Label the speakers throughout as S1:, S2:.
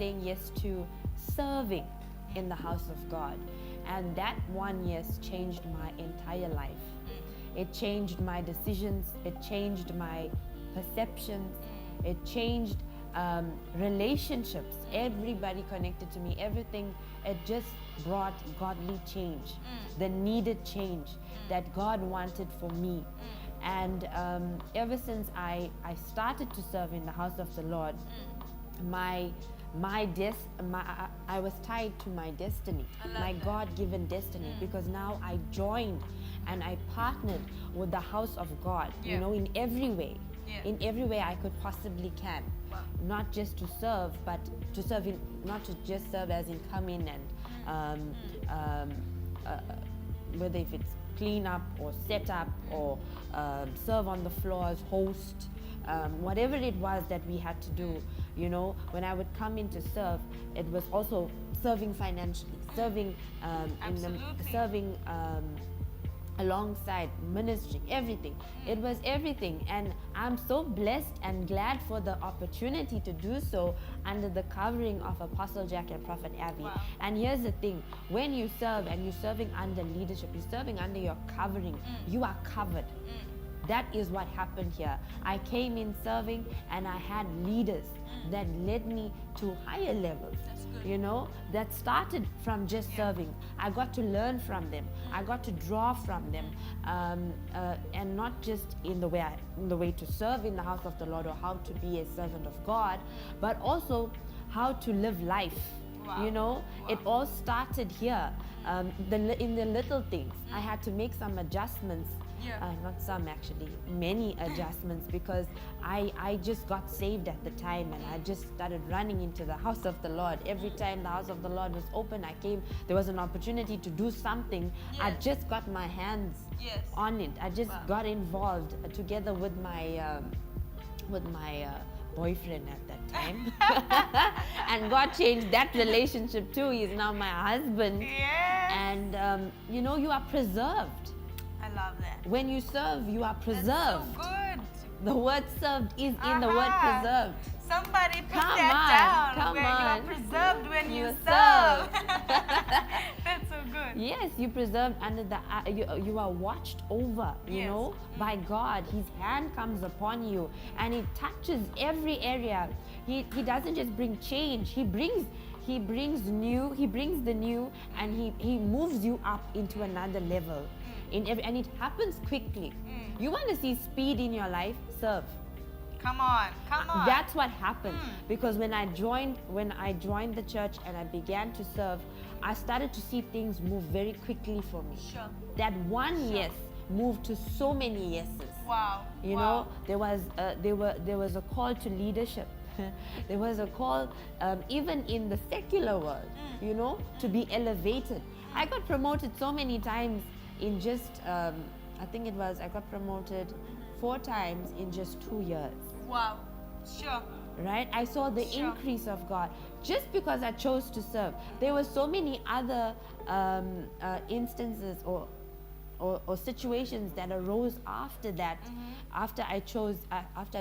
S1: saying yes to serving in the house of God. And that 1 year changed my entire life. It changed my decisions. It changed my perceptions. It changed relationships. Everybody connected to me. Everything. It just brought godly change, the needed change that God wanted for me. And ever since I started to serve in the house of the Lord, I was tied to my destiny, my God-given destiny, because now I joined and I partnered with the house of God, you know, in every way. In every way I could possibly can. Not just to serve, but to serve in, not to just serve as in come in and whether if it's clean up or set up or serve on the floors, host, whatever it was that we had to do, you know, when I would come in to serve, it was also serving financially, serving serving alongside ministry, everything. It was everything, and I'm so blessed and glad for the opportunity to do so under the covering of Apostle Jack and Prophet Abby. And here's the thing, when you serve and you're serving under leadership, you're serving under your covering, you are covered. That is what happened here. I came in serving and I had leaders that led me to higher levels, you know, that started from just serving. I got to learn from them. I got to draw from them, and not just in the way to serve in the house of the Lord or how to be a servant of God, but also how to live life. You know, it all started here, in the little things. I had to make some adjustments. Not some, actually, many adjustments, because I just got saved at the time, and I just started running into the house of the Lord. Every time the house of the Lord was open, I came, there was an opportunity to do something. I just got my hands on it. I just got involved together with my boyfriend at that time. And God changed that relationship too. He's now my husband. And you know, you are preserved.
S2: I love that.
S1: When you serve, you are preserved.
S2: That's so good.
S1: The word served is in the word preserved.
S2: Somebody put that down. You are preserved when you serve. That's so good.
S1: Yes, you preserved under the you are watched over, you know, by God. His hand comes upon you and it touches every area. He doesn't just bring change, he brings the new, and he moves you up into another level. And it happens quickly. You want to see speed in your life? Serve.
S2: Come on.
S1: That's what happened. Because when I joined the church and I began to serve, I started to see things move very quickly for me. That 1 yes moved to so many yeses. You know, there was a call to leadership. There was a call, even in the secular world, you know, to be elevated. I got promoted so many times in just, I got promoted 4 times in just 2 years. Right? I saw the increase of God just because I chose to serve. There were so many other instances or situations that arose after that, after I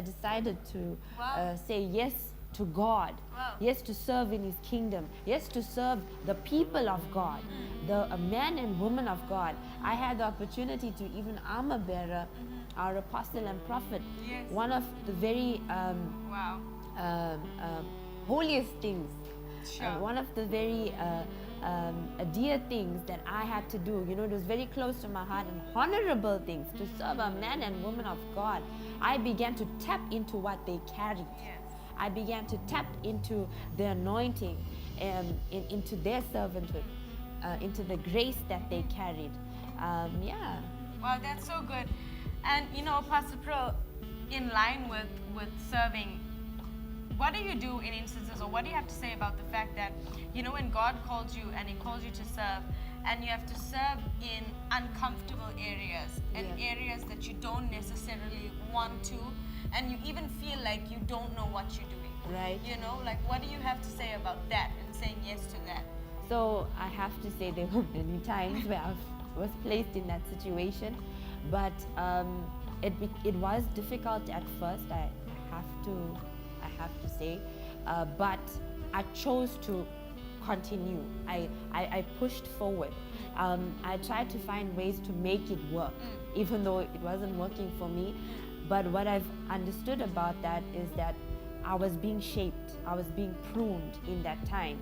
S1: decided to say yes to God, yes to serve in His kingdom, yes to serve the people of God, the man and woman of God. I had the opportunity to even armor bearer our apostle and prophet. One of the very holiest things, one of the very dear things that I had to do. You know, it was very close to my heart, and honorable things to serve a man and woman of God. I began to tap into what they carried. I began to tap into the anointing, into their servanthood, into the grace that they carried.
S2: Wow, that's so good. And you know, Pastor Pro, in line with serving, what do you do in instances, or what do you have to say about the fact that, you know, when God calls you and He calls you to serve, and you have to serve in uncomfortable areas and areas that you don't necessarily want to, and you even feel like you don't know what you're doing.
S1: Right.
S2: You know, like, what do you have to say about that and saying yes to that?
S1: So I have to say there were many times where I was placed in that situation, but it was difficult at first. I have to say, but I chose to continue. I pushed forward. I tried to find ways to make it work, even though it wasn't working for me. But what I've understood about that is that I was being shaped, I was being pruned in that time.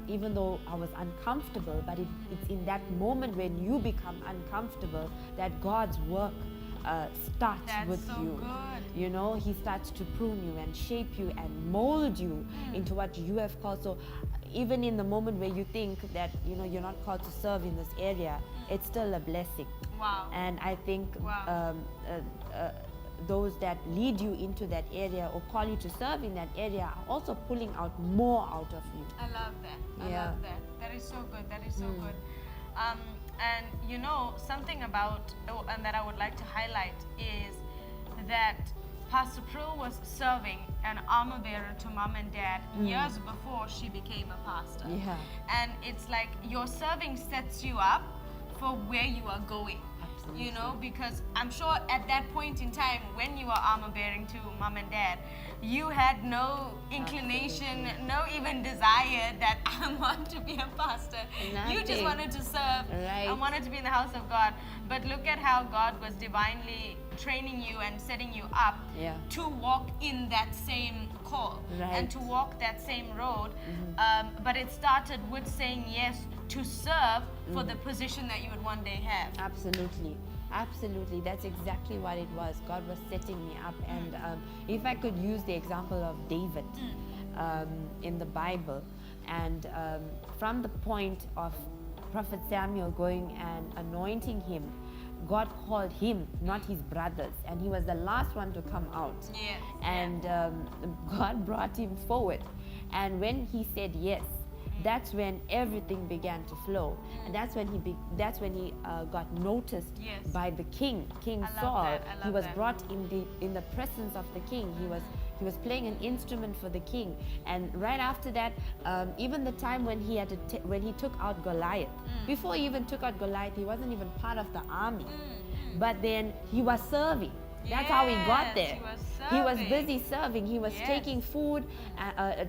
S1: Even though I was uncomfortable, but it's in that moment when you become uncomfortable that God's work starts
S2: That's
S1: with
S2: so
S1: you.
S2: good.
S1: You know, He starts to prune you and shape you and mold you into what you have called. So even in the moment where you think that, you know, you're not called to serve in this area, it's still a blessing.
S2: Wow.
S1: And I think
S2: Wow.
S1: those that lead you into that area or call you to serve in that area are also pulling out more out of you.
S2: I love that. I
S1: Yeah.
S2: love that. That is so good. That is so good. And you know, something about, and that I would like to highlight is that Pastor Prue was serving an armor bearer to mom and dad years before she became a pastor.
S1: Yeah.
S2: And it's like your serving sets you up for where you are going.
S1: Absolutely.
S2: You know, because I'm sure at that point in time when you were armor bearing to mom and dad, you had no inclination, no even desire that I want to be a pastor. You just
S1: Nothing.
S2: wanted to serve
S1: Right.
S2: and wanted to be in the house of God. But look at how God was divinely training you and setting you up
S1: Yeah.
S2: to walk in that same call
S1: Right.
S2: and to walk that same road. But it started with saying yes to serve for the position that you would one day have.
S1: Absolutely. Absolutely. That's exactly what it was. God was setting me up. And if I could use the example of David in the Bible, and from the point of Prophet Samuel going and anointing him, God called him, not his brothers, and he was the last one to come out.
S2: Yes.
S1: And God brought him forward. And when he said yes, that's when everything began to flow, and that's when he got noticed
S2: Yes.
S1: by the king, King
S2: I love
S1: Saul.
S2: that. I
S1: He
S2: love
S1: was
S2: that.
S1: brought in the presence of the king. He was playing an instrument for the king, and right after that, even the time when he when he took out Goliath, before he even took out Goliath, he wasn't even part of the army, but then he was serving. That's how he got
S2: Yes,
S1: there.
S2: he was
S1: He was
S2: serving.
S1: busy serving. He was
S2: Yes.
S1: taking food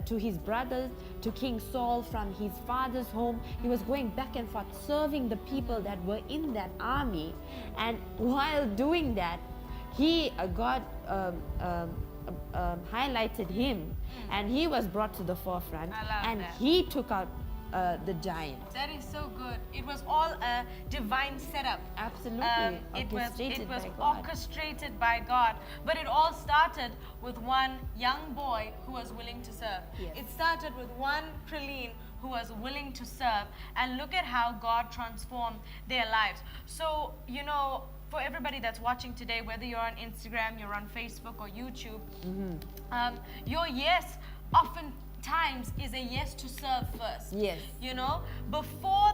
S1: to his brothers, to King Saul from his father's home. He was going back and forth serving the people that were in that army. And while doing that, God highlighted him, and he was brought to the forefront,
S2: I love
S1: and
S2: that.
S1: he took out the giant.
S2: That is so good. It was all a divine setup.
S1: Absolutely.
S2: It
S1: Orchestrated
S2: was
S1: by God.
S2: orchestrated by God. But it all started with one young boy who was willing to serve.
S1: Yes.
S2: It started with one Praline who was willing to serve. And look at how God transformed their lives. So, you know, for everybody that's watching today, whether you're on Instagram, you're on Facebook or YouTube, your yes oftentimes is a yes to serve first.
S1: Yes.
S2: You know, before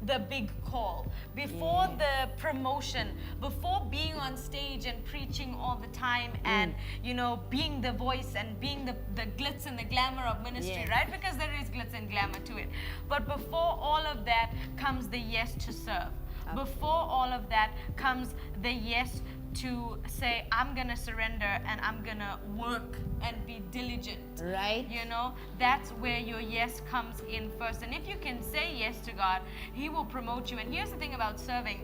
S2: the big call, before
S1: Yeah.
S2: the promotion, before being on stage and preaching all the time and, you know, being the voice and being the glitz and the glamour of ministry,
S1: Yes.
S2: right? Because there is glitz and glamour to it. But before all of that comes the yes to serve. Before all of that comes the yes to say, I'm gonna surrender and I'm gonna work and be diligent.
S1: Right?
S2: You know, that's where your yes comes in first. And if you can say yes to God, He will promote you. And here's the thing about serving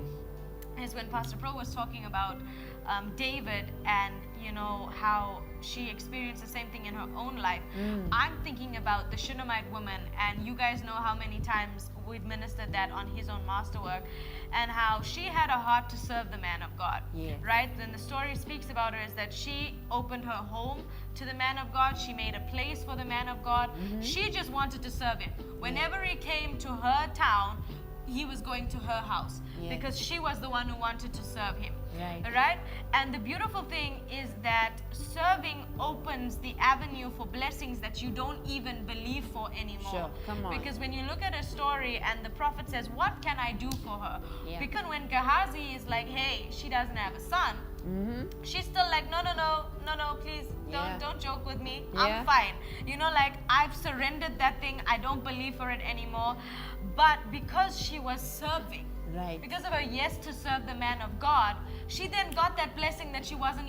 S2: is when Pastor Pro was talking about David and, you know, how she experienced the same thing in her own life. I'm thinking about the Shunammite woman, and you guys know how many times we've ministered that on His Own Masterwork, and how she had a heart to serve the man of God.
S1: Yes.
S2: Right? Then the story speaks about her is that she opened her home to the man of God. She made a place for the man of God. She just wanted to serve him. Whenever he came to her town, he was going to her house
S1: Yes.
S2: because she was the one who wanted to serve him.
S1: Right.
S2: Right? And the beautiful thing is that serving opens the avenue for blessings that you don't even believe for anymore.
S1: Sure. Come on.
S2: Because when you look at a story and the prophet says, what can I do for her?
S1: Yeah.
S2: Because when Gehazi is like, hey, she doesn't have a son, she's still like, no, please
S1: Yeah.
S2: don't joke with me.
S1: Yeah.
S2: I'm fine. You know, like, I've surrendered that thing. I don't believe for it anymore. But because she was serving,
S1: Right.
S2: because of her yes to serve the man of God, she then got that blessing that she wasn't